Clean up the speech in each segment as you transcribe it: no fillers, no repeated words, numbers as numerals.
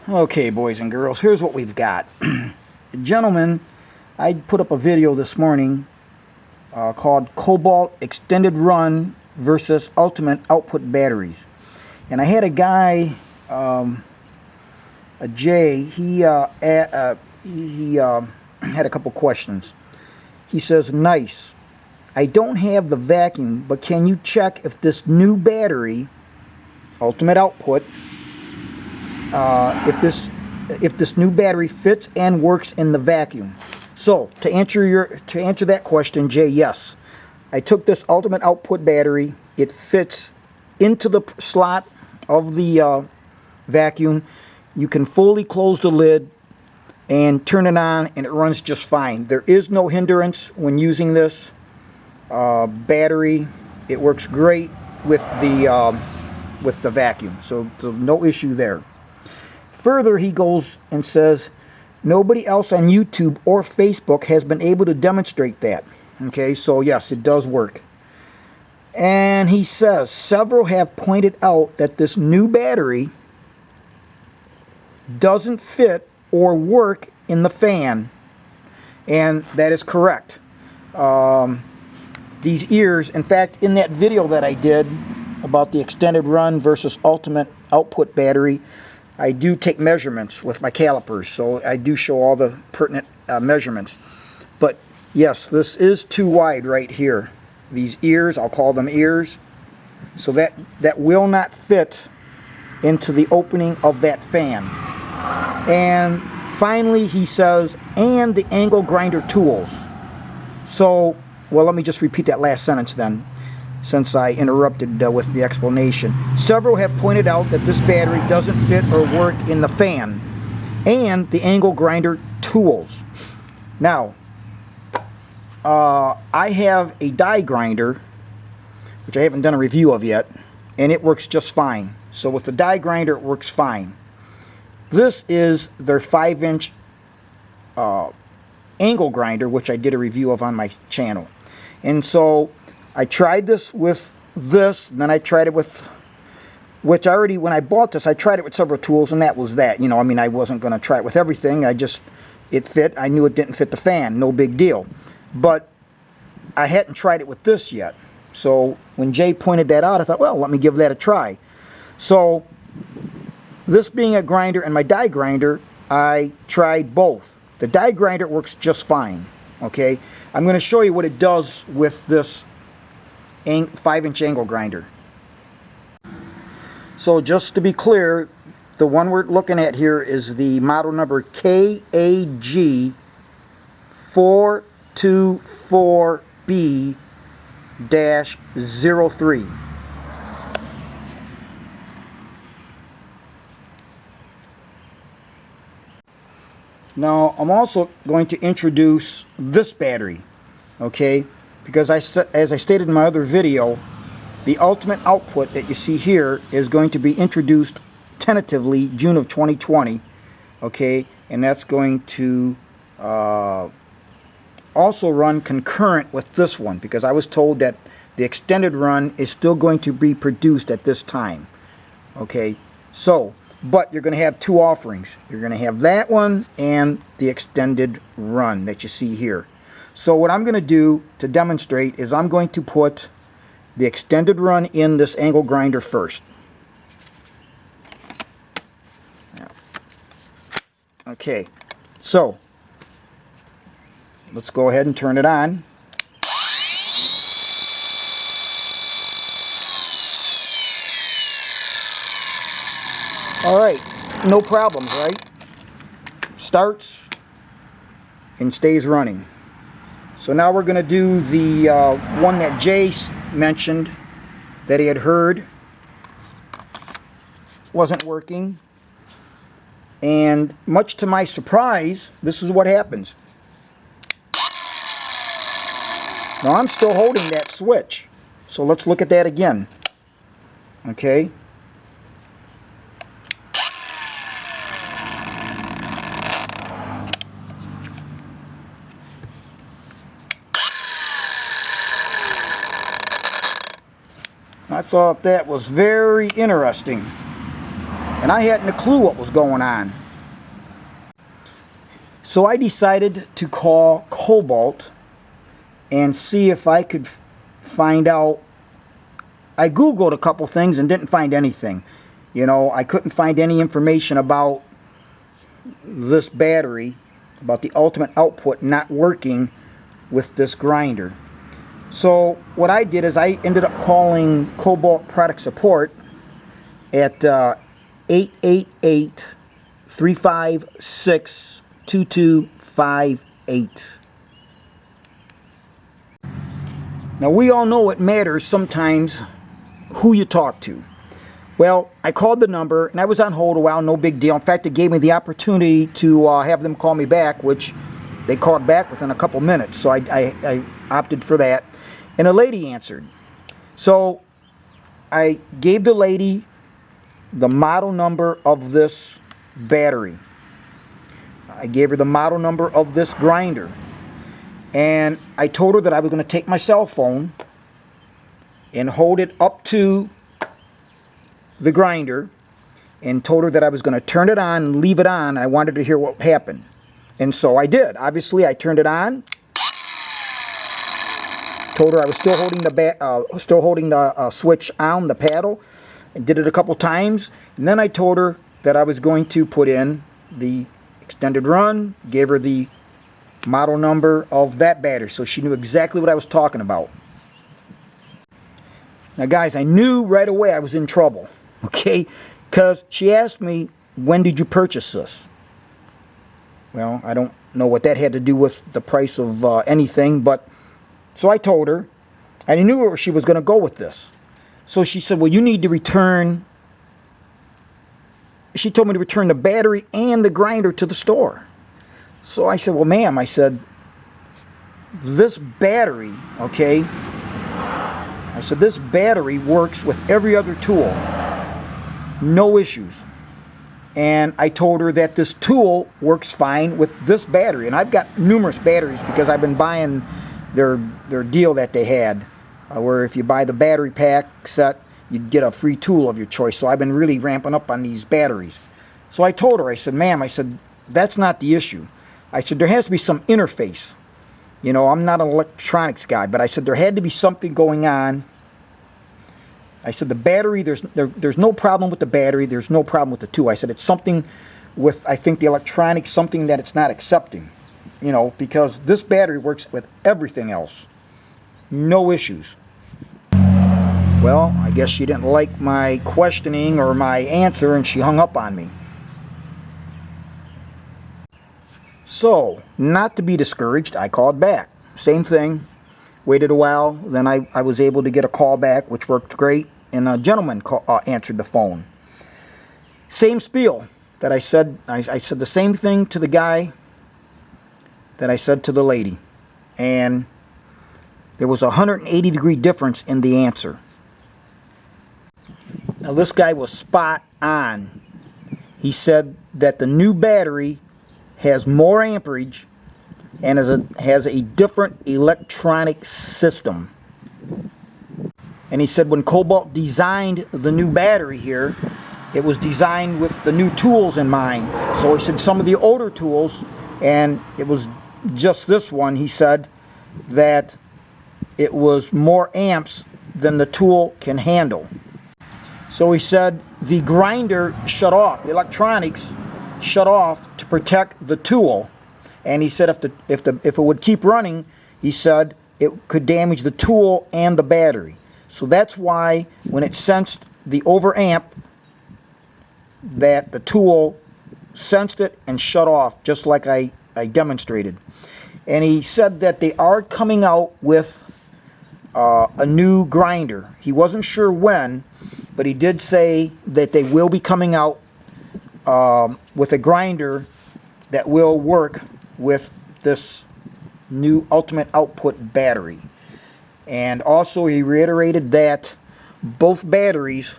Okay, boys and girls, here's what we've got. Gentlemen, I put up a video this morning called Kobalt Extended Run versus Ultimate Output batteries. And I had a guy, a Jay, he had a couple questions. He says, nice. I don't have the vacuum, but can you check if this new battery, Ultimate Output, if this new battery fits and works in the vacuum? So to answer that question, Jay, yes. I took this Ultimate Output battery. It fits into the slot of the vacuum. You can fully close the lid and turn it on, and it runs just fine. There is no hindrance when using this battery. It works great with the vacuum, so no issue there. Further, he goes and says, nobody else on YouTube or Facebook has been able to demonstrate that. Okay, so yes, it does work. And he says, several have pointed out that this new battery doesn't fit or work in the fan. And that is correct. These ears, in fact, in that video that I did about the extended run versus ultimate output battery, I do take measurements with my calipers, so I do show all the pertinent measurements. But yes, this is too wide right here. These ears, I'll call them ears, so that will not fit into the opening of that fan. And finally, he says, and the angle grinder tools. So, well, let me just repeat that last sentence then, since I interrupted with the explanation. Several have pointed out that this battery doesn't fit or work in the fan and the angle grinder tools. Now, I have a die grinder, which I haven't done a review of yet, and it works just fine. So with the die grinder, it works fine. This is their 5-inch angle grinder, which I did a review of on my channel. And so I tried this with this, and then I tried it with, which I already, when I bought this, I tried it with several tools, and that was that. You know, I mean, I wasn't going to try it with everything. It fit. I knew it didn't fit the fan. No big deal. But I hadn't tried it with this yet. So when Jay pointed that out, I thought, well, let me give that a try. So this being a grinder and my die grinder, I tried both. The die grinder works just fine. Okay, I'm going to show you what it does with this 5-inch angle grinder. So just to be clear, the one we're looking at here is the model number KAG 424B-03. Now, I'm also going to introduce this battery, okay? Because as I stated in my other video, the ultimate output that you see here is going to be introduced tentatively June of 2020, okay? And that's going to also run concurrent with this one, because I was told that the extended run is still going to be produced at this time, okay? So, but you're going to have two offerings. You're going to have that one and the extended run that you see here. So what I'm going to do to demonstrate is I'm going to put the extended run in this angle grinder first. Okay, so let's go ahead and turn it on. All right, no problems, right? Starts and stays running. So now we're going to do the one that Jay mentioned that he had heard wasn't working. And much to my surprise, this is what happens. Now I'm still holding that switch. So let's look at that again. Okay. I thought that was very interesting. and I hadn't a clue what was going on. So I decided to call Kobalt and see if I could find out. I Googled a couple things and didn't find anything. You know, I couldn't find any information about this battery, about the Ultimate Output not working with this grinder. So what I did is I ended up calling Kobalt product support at 888-356-2258. Now we all know it matters sometimes who you talk to. Well, I called the number and I was on hold a while, no big deal. In fact, it gave me the opportunity to have them call me back, which they called back within a couple minutes. So I opted for that. And a lady answered. So I gave the lady the model number of this battery. I gave her the model number of this grinder. And I told her that I was going to take my cell phone and hold it up to the grinder, and told her that I was going to turn it on and leave it on. I wanted to hear what happened. And so I did. Obviously, I turned it on. Told her I was still holding the switch on, the paddle. I did it a couple times. And then I told her that I was going to put in the extended run, gave her the model number of that battery, so she knew exactly what I was talking about. Now guys, I knew right away I was in trouble, okay? Because she asked me, when did you purchase this? Well, I don't know what that had to do with the price of anything, but so I told her. I knew where she was going to go with this. So she said, well, you need to return. She told me to return the battery and the grinder to the store. So I said, well, ma'am, I said, this battery, okay, I said, this battery works with every other tool. No issues. And I told her that this tool works fine with this battery. And I've got numerous batteries because I've been buying their deal that they had, where if you buy the battery pack set, you'd get a free tool of your choice. So I've been really ramping up on these batteries. So I told her, I said, ma'am, I said, that's not the issue. I said, there has to be some interface. You know, I'm not an electronics guy, but I said there had to be something going on. I said the battery, there's no problem with the battery, there's no problem with the tool. I said it's something with, I think, the electronics, something that it's not accepting. You know, because this battery works with everything else. No issues. Well, I guess she didn't like my questioning or my answer, and she hung up on me. So, not to be discouraged, I called back. Same thing. Waited a while. Then I was able to get a call back, which worked great. And a gentleman answered the phone. Same spiel that I said. I said the same thing to the guy that I said to the lady. And there was a 180-degree difference in the answer. Now, this guy was spot on. He said that the new battery has more amperage and has a different electronic system. And he said when Kobalt designed the new battery here, it was designed with the new tools in mind. So he said some of the older tools, and it was just this one, he said that it was more amps than the tool can handle. So he said the grinder shut off, the electronics shut off to protect the tool, and he said if it would keep running, he said it could damage the tool and the battery. So that's why when it sensed the overamp, that the tool sensed it and shut off, just like I demonstrated. And he said that they are coming out with a new grinder. He wasn't sure when, but he did say that they will be coming out with a grinder that will work with this new Ultimate Output battery. And also he reiterated that both batteries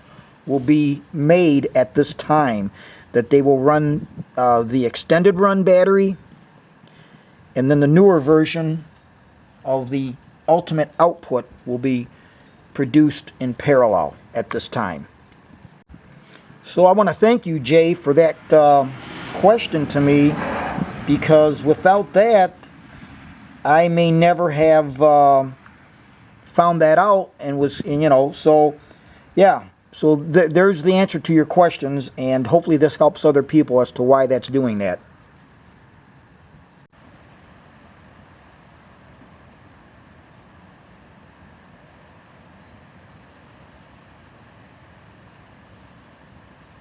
will be made at this time, that they will run the extended run battery, and then the newer version of the Ultimate Output will be produced in parallel at this time. So I want to thank you, Jay, for that question to me, because without that, I may never have found that out and was, you know, so yeah. So there's the answer to your questions, and hopefully this helps other people as to why that's doing that.